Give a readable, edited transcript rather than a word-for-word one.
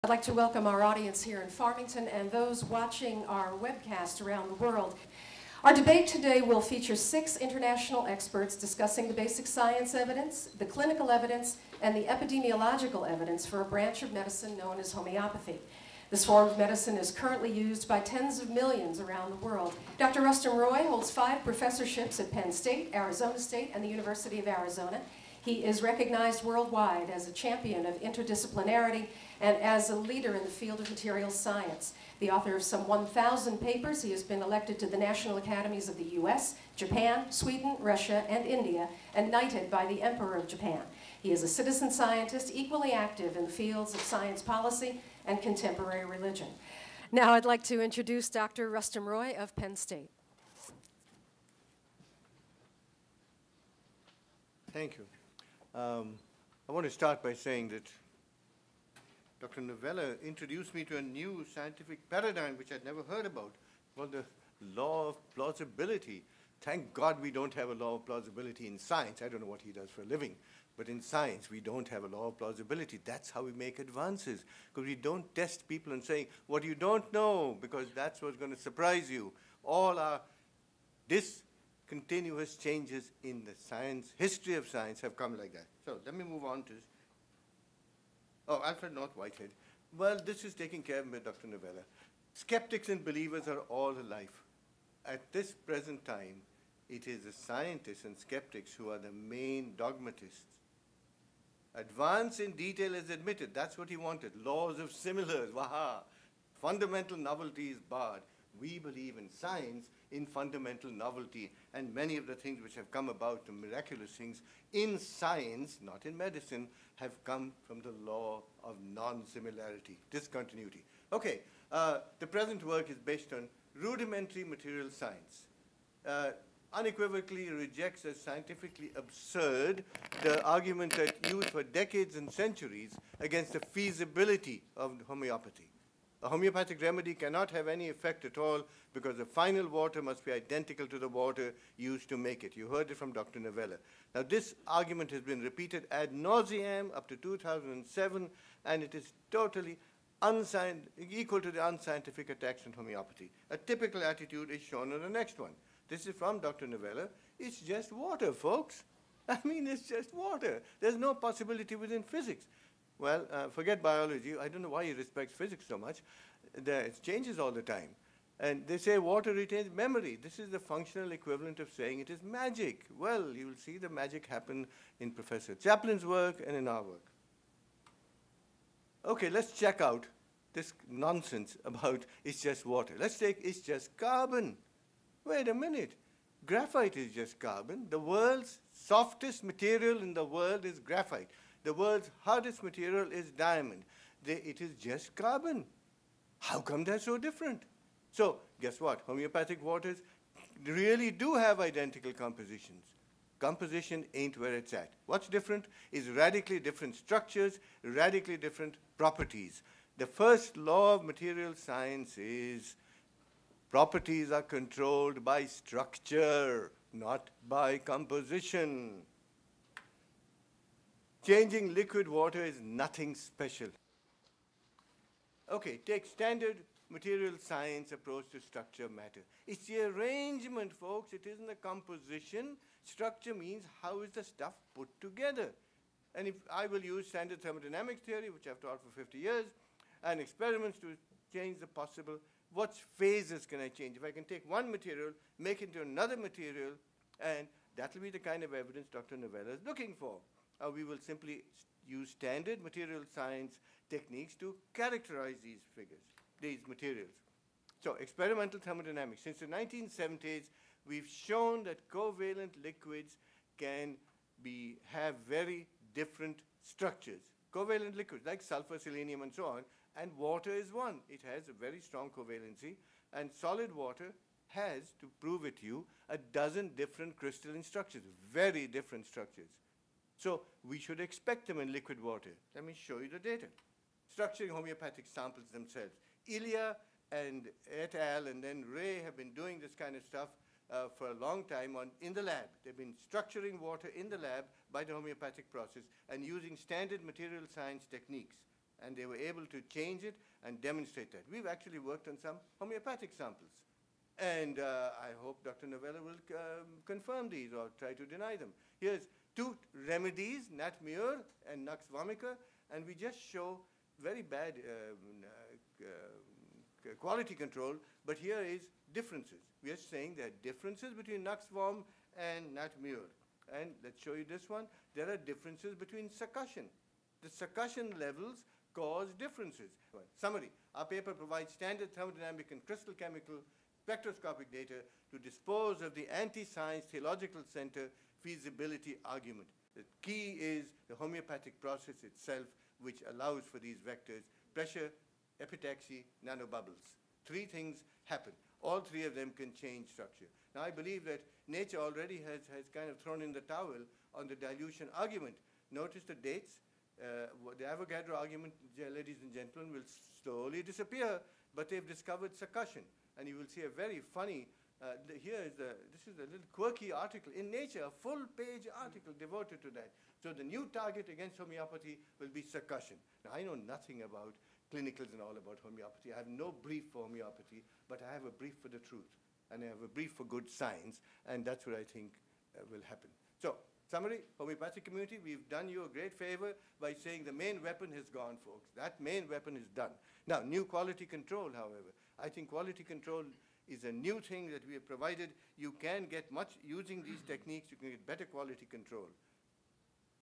I'd like to welcome our audience here in Farmington and those watching our webcast around the world. Our debate today will feature 6 international experts discussing the basic science evidence, the clinical evidence, and the epidemiological evidence for a branch of medicine known as homeopathy. This form of medicine is currently used by tens of millions around the world. Dr. Rustum Roy holds 5 professorships at Penn State, Arizona State, and the University of Arizona. He is recognized worldwide as a champion of interdisciplinarity and as a leader in the field of materials science. The author of some 1,000 papers, he has been elected to the National Academies of the US, Japan, Sweden, Russia, and India, and knighted by the Emperor of Japan. He is a citizen scientist equally active in the fields of science policy and contemporary religion. Now I'd like to introduce Dr. Rustum Roy of Penn State. Thank you. I want to start by saying that Dr. Novella introduced me to a new scientific paradigm which I'd never heard about, called the law of plausibility. Thank God we don't have a law of plausibility in science. I don't know what he does for a living, but in science we don't have a law of plausibility. That's how we make advances, because we don't test people and say, what you don't know, because that's what's going to surprise you. All our discontinuous changes in the science, history of science have come like that. So let me move on to Alfred North Whitehead. Well, this is taken care of by Dr. Novella. Skeptics and believers are all alike. At this present time, it is the scientists and skeptics who are the main dogmatists. Advance in detail is admitted. That's what he wanted. Laws of similars. Waha. Fundamental novelty is barred. We believe in science, in fundamental novelty, and many of the things which have come about, the miraculous things in science, not in medicine, have come from the law of non-similarity, discontinuity. Okay, the present work is based on rudimentary material science. Unequivocally rejects as scientifically absurd the argument that used for decades and centuries against the feasibility of homeopathy. A homeopathic remedy cannot have any effect at all because the final water must be identical to the water used to make it. You heard it from Dr. Novella. Now, this argument has been repeated ad nauseam up to 2007, and it is totally equal to the unscientific attacks on homeopathy. A typical attitude is shown on the next one. This is from Dr. Novella. It's just water, folks. I mean, it's just water. There's no possibility within physics. Well, forget biology. I don't know why he respects physics so much. It changes all the time. And they say water retains memory. This is the functional equivalent of saying it is magic. Well, you will see the magic happen in Professor Chaplin's work and in our work. Okay, let's check out this nonsense about it's just water. Let's take it's just carbon. Wait a minute. Graphite is just carbon. The world's softest material in the world is graphite. The world's hardest material is diamond. It is just carbon. How come they're so different? So, guess what? Homeopathic waters really do have identical compositions. Composition ain't where it's at. What's different is radically different structures, radically different properties. The first law of material science is properties are controlled by structure, not by composition. Changing liquid water is nothing special. Okay, take standard material science approach to structure matter. It's the arrangement, folks. It isn't the composition. Structure means how is the stuff put together. And if I will use standard thermodynamics theory, which I've taught for 50 years, and experiments to change the possible, what phases can I change? If I can take one material, make it into another material, and that will be the kind of evidence Dr. Novella is looking for. We will simply use standard material science techniques to characterize these materials. So experimental thermodynamics. Since the 1970s, we've shown that covalent liquids can have very different structures. Covalent liquids like sulfur, selenium, and so on, and water is one. It has a very strong covalency, and solid water has, to prove it to you, a dozen different crystalline structures, very different structures. So we should expect them in liquid water. Let me show you the data. Structuring homeopathic samples themselves. Ilya and et al. And then Ray have been doing this kind of stuff for a long time in the lab. They've been structuring water in the lab by the homeopathic process and using standard material science techniques. and they were able to change it and demonstrate that. We've actually worked on some homeopathic samples. And I hope Dr. Novella will confirm these or try to deny them. Here's two remedies, nat mure and nux vomica, and we just show very bad quality control, but here is differences. We are saying there are differences between nux vom and nat mure. And let's show you this one. There are differences between succussion. The succussion levels cause differences. Summary, our paper provides standard thermodynamic and crystal chemical spectroscopic data to dispose of the anti-science theological center feasibility argument. The key is the homeopathic process itself, which allows for these vectors: pressure, epitaxy, nanobubbles. Three things happen. All three of them can change structure. Now, I believe that nature already has kind of thrown in the towel on the dilution argument. Notice the dates. The Avogadro argument, ladies and gentlemen, will slowly disappear, but they've discovered succussion. And you will see a very funny, this is a little quirky article in Nature, a full-page article devoted to that. So the new target against homeopathy will be succussion. Now, I know nothing about clinicals and all about homeopathy. I have no brief for homeopathy, but I have a brief for the truth. And I have a brief for good science, and that's what I think will happen. So, summary, homeopathic community, we've done you a great favor by saying the main weapon has gone, folks. That main weapon is done. Now, new quality control, however. I think quality control is a new thing that we have provided. You can get much, using these techniques, you can get better quality control.